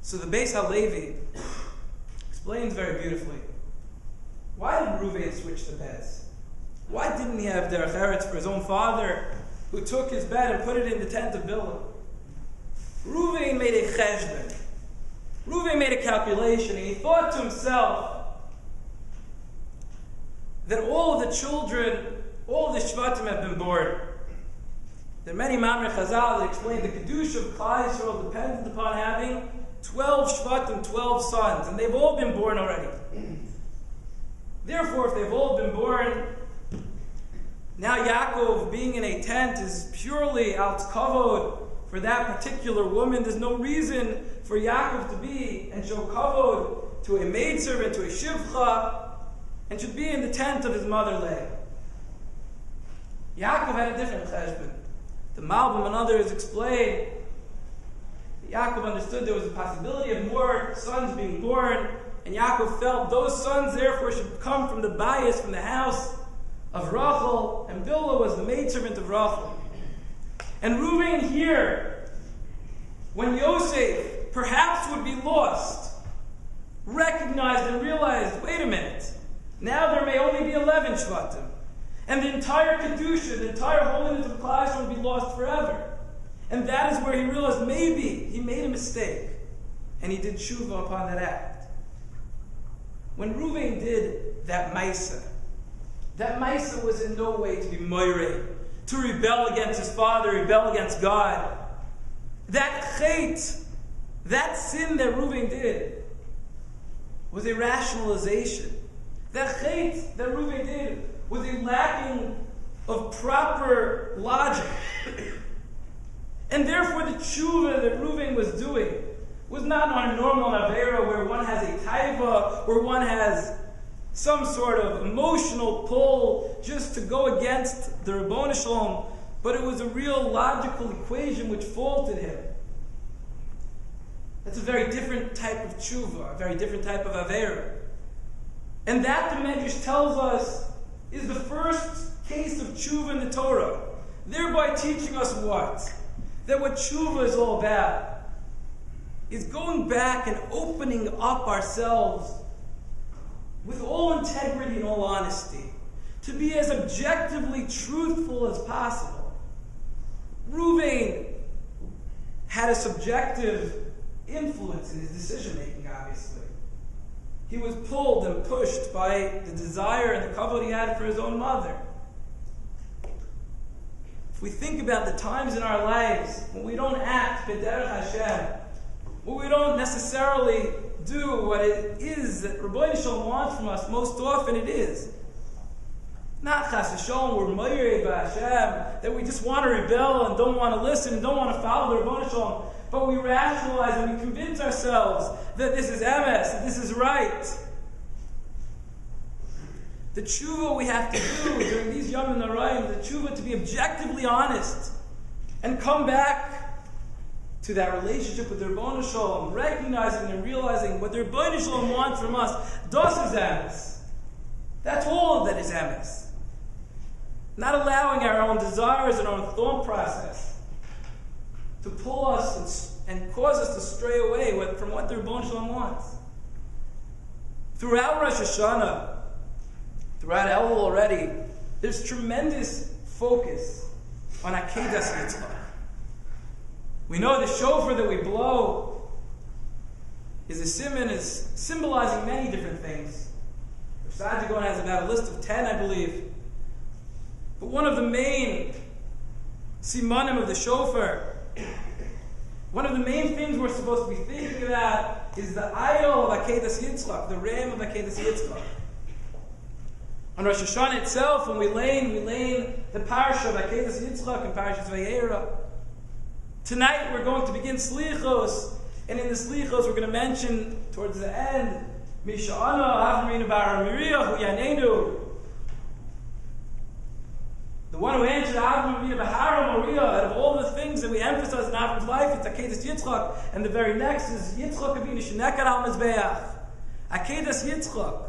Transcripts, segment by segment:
So the Beis HaLevi explains very beautifully. Why did Reuven switch the beds? Why didn't he have derech eretz for his own father, who took his bed and put it in the tent of Bilam? Reuven made a cheshbon. Reuven made a calculation, and he thought to himself that all of the children, all of the Shvatim have been born. There are many Mamre Chazal that explain the Kedusha of Klal Yisrael depended upon having 12 Shvatim, 12 sons, and they've all been born already. Therefore, if they've all been born, now Yaakov being in a tent is purely al kavod for that particular woman. There's no reason for Yaakov to be and show kavod to a maidservant, to a shivcha, and should be in the tent of his mother Leah. Yaakov had a different cheshbon. The Malbim and others explain that Yaakov understood there was a possibility of more sons being born, and Yaakov felt those sons therefore should come from the bias, from the house of Rachel, and Bilhah was the maidservant of Rachel. And Reuven here, when Yosef perhaps would be lost, recognized and realized, wait a minute, now there may only be 11 Shvatim, and the entire Kedusha, the entire holiness of Klal Yisrael would be lost forever. And that is where he realized maybe he made a mistake, and he did tshuva upon that act. When Reuven did that Maisa was in no way to be moireh, to rebel against his father, rebel against God. That chait, that sin that Reuven did, was a rationalization. That chait that Reuven did was a lacking of proper logic. And therefore the tshuva that Reuven was doing was not on a normal avera where one has a taiva, where one has some sort of emotional pull just to go against the Ribono Shalom, but it was a real logical equation which faulted him. That's a very different type of tshuva, a very different type of avera. And that, the Medrash tells us, is the first case of tshuva in the Torah, thereby teaching us what? That what tshuva is all about is going back and opening up ourselves with all integrity and all honesty, to be as objectively truthful as possible. Reuven had a subjective influence in his decision-making, obviously. He was pulled and pushed by the desire and the kavod he had for his own mother. If we think about the times in our lives when we don't act b'derech Hashem, when we don't necessarily do what it is that Ribono Shalom wants from us, most often it is not chas v'sholom, we're moireh b'Hashem, that we just want to rebel and don't want to listen and don't want to follow the Ribono Shalom, but we rationalize and we convince ourselves that this is emes, that this is right. The tshuva we have to do during these Yom Noraim, the tshuva to be objectively honest and come back to that relationship with the Ribono Shalom, recognizing and realizing what the Ribono Shalom wants from us. Das is emes. That's all that is emes. Not allowing our own desires and our own thought process to pull us and cause us to stray away from what the Ribono Shalom wants. Throughout Rosh Hashanah, throughout Elul already, there's tremendous focus on Akedas Yitzchak. We know the shofar that we blow is symbolizing many different things. Rav Cohen has about a list of 10, I believe. But one of the main simanim of the shofar, one of the main things we're supposed to be thinking about is the idol of Akedas Yitzchak, the ram of Akedas Yitzchak. On Rosh Hashanah itself, when we lane the parsha of Akedas Yitzchak and Parashas Vayera. Tonight we're going to begin Selichos, and in the Selichos we're going to mention towards the end Misha'ana Avraminu Bar Miriah Hu Yanenu, the one who answered Avram Bahara Moriah. Out of all the things that we emphasize in Avram's life, it's Akedas Yitzchak, and the very next is Yitzchak Avinu Shenekar Al Mizbeach. Akedas Yitzchak.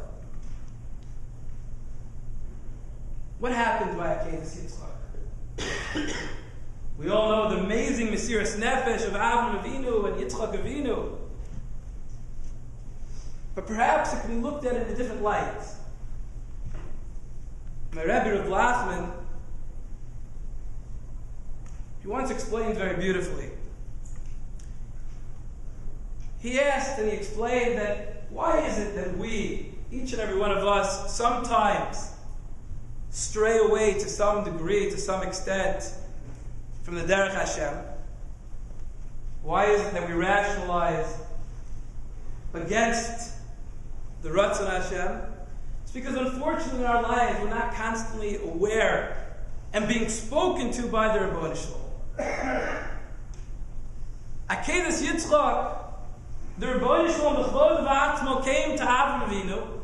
What happened by Akedas Yitzchak? We all know the amazing Mesiras Nefesh of Avram Avinu and Yitzchak Avinu. but perhaps it can be looked at in a different light. My Rabbi Rav Lachman, he once explained very beautifully. He asked and he explained that why is it that we, each and every one of us, sometimes stray away to some degree, to some extent, from the Derech Hashem? Why is it that we rationalize against the Ratzon Hashem? It's because unfortunately in our lives we're not constantly aware and being spoken to by the Rebbeinu Shalom. Akedas Yitzchak, the Rebbeinu Shalom, the Chvod V'atzmo, came to Avram Avinu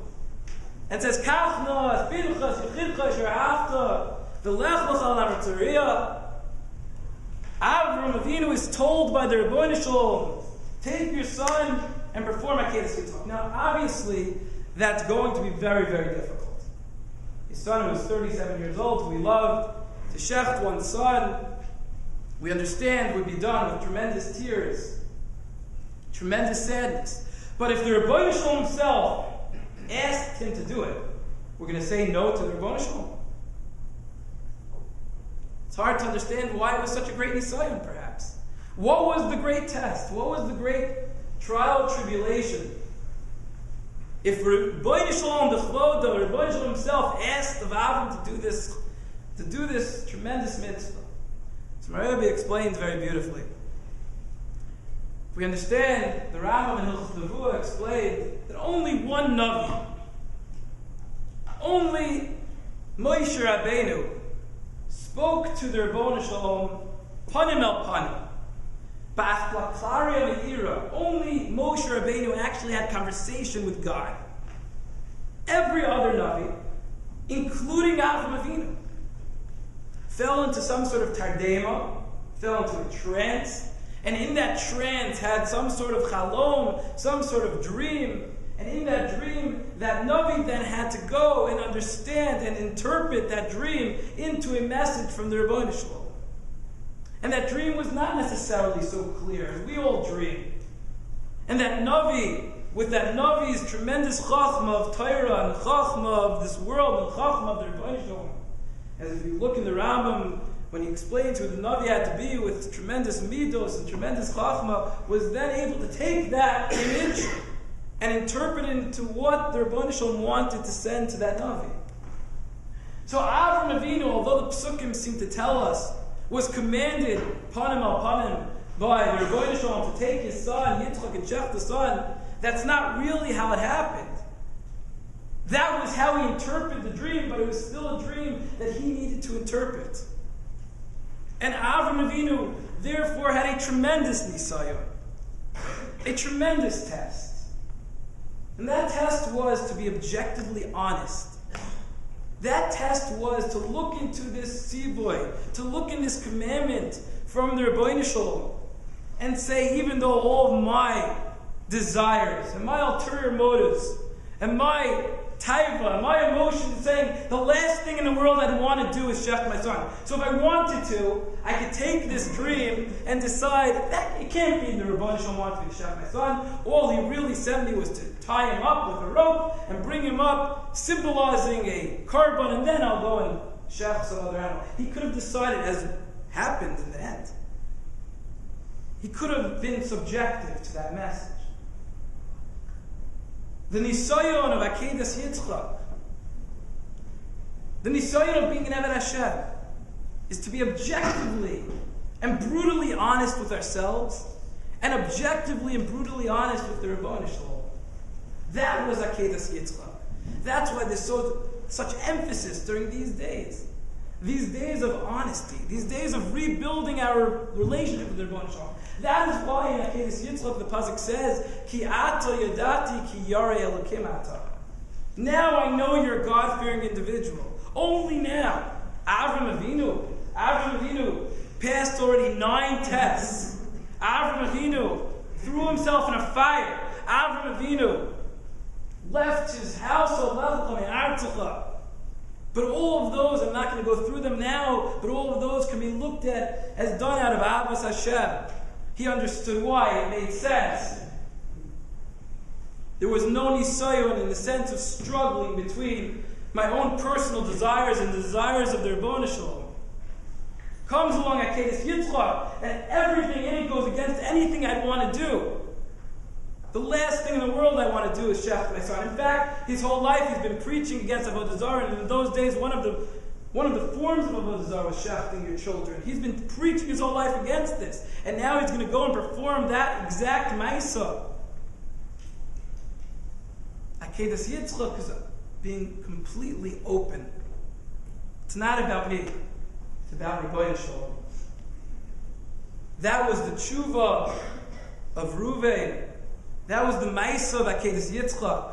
and says, Kachna, Pinchas, Yechidcha, Sherafta, V'lech L'chal Ha'Ritzariya. Avram Avinu is told by the Rebbeinu Shalom, take your son and perform Akedas Yitzchak. Now, obviously, that's going to be very, very difficult. His son was 37 years old, who he loved, to shecht one son, we understand would be done with tremendous tears, tremendous sadness. But if the Rebbeinu Shalom himself asked him to do it, we're going to say no to the Rebbeinu Shalom. It's hard to understand why it was such a great nisayon, perhaps. What was the great test? What was the great trial, tribulation? If Rebbeinu Shalom, the Chvod, the Rebbeinu Shalom himself asked of Avram to do this tremendous mitzvah. So my Rabbi explains very beautifully. If we understand, the Rambam in Hilchos Nevuah explained that only one Navi, only Moshe Rabbeinu, spoke to the Rebbeinu Shalom panim el panim. Ba'achplaklaria me'ira. Only Moshe Rabbeinu actually had conversation with God. Every other Navi, including Avram Avinu, fell into some sort of tardema, fell into a trance, and in that trance had some sort of chalom, some sort of dream. And in that dream, that Navi then had to go and understand and interpret that dream into a message from the Rebbeinu Shalom. And that dream was not necessarily so clear, as we all dream. And that Navi, with that Navi's tremendous chachma of Torah and chachma of this world and chachma of the Rebbeinu Shalom, as if you look in the Rambam, when he explains who the Navi had to be with tremendous midos and tremendous chachma, was then able to take that image and interpret it into what the Rebbeinu Shalom wanted to send to that Navi. So Avram Avinu, although the Psukim seem to tell us, was commanded panim al panim by the Rebbeinu Shalom to take his son, Yitzchak, and shecht the son, that's not really how it happened. That was how he interpreted the dream, but it was still a dream that he needed to interpret. And Avram Avinu, therefore, had a tremendous nisayon, a tremendous test. And that test was to be objectively honest. That test was to look into this tzivoy, to look in this commandment from the Rebbeinu Shalom, and say, even though all of my desires and my ulterior motives and my taiva, my emotions, saying the last thing in the world I'd want to do is shecht my son. So if I wanted to, I could take this dream and decide that it can't be the Rabbi Shalom wanted me to shecht my son. All he really sent me was to tie him up with a rope and bring him up, symbolizing a korban, and then I'll go and shecht some other animal. He could have decided, as happened in the end. He could have been subjective to that message. The nisayon of Akedas Yitzchak, the nisayon of being an Eved Hashem, is to be objectively and brutally honest with ourselves, and objectively and brutally honest with the Rebbeinu Shalom. That was Akedas Yitzchak. That's why there's such emphasis during these days of honesty, these days of rebuilding our relationship with the Rebbeinu Shalom. That is why in Akedas Yitzchak the pasuk says, "Ki ata yadati ki yarei Elokim ata." Now I know you're a God-fearing individual. Only now. Avram Avinu passed already 9 tests. Avram Avinu threw himself in a fire. Avram Avinu left his household. But all of those, I'm not going to go through them now, but all of those can be looked at as done out of Ahavas Hashem. He understood why, it made sense. There was no nisayon in the sense of struggling between my own personal desires and the desires of the Ribono Shel Olam. Comes along Akedas Yitzchak, and everything in it goes against anything I'd want to do. The last thing in the world I want to do is shech my son. In fact, his whole life he's been preaching against Avodah Zarah, and in those days one of the forms of Avodah Zarah was shechting your children. He's been preaching his whole life against this, and now he's going to go and perform that exact ma'isa. Akedas Yitzchak is being completely open. It's not about me. It's about Ribono Shel Olam. That was the tshuva of Ruchai. That was the ma'isa of Akedas Yitzchak.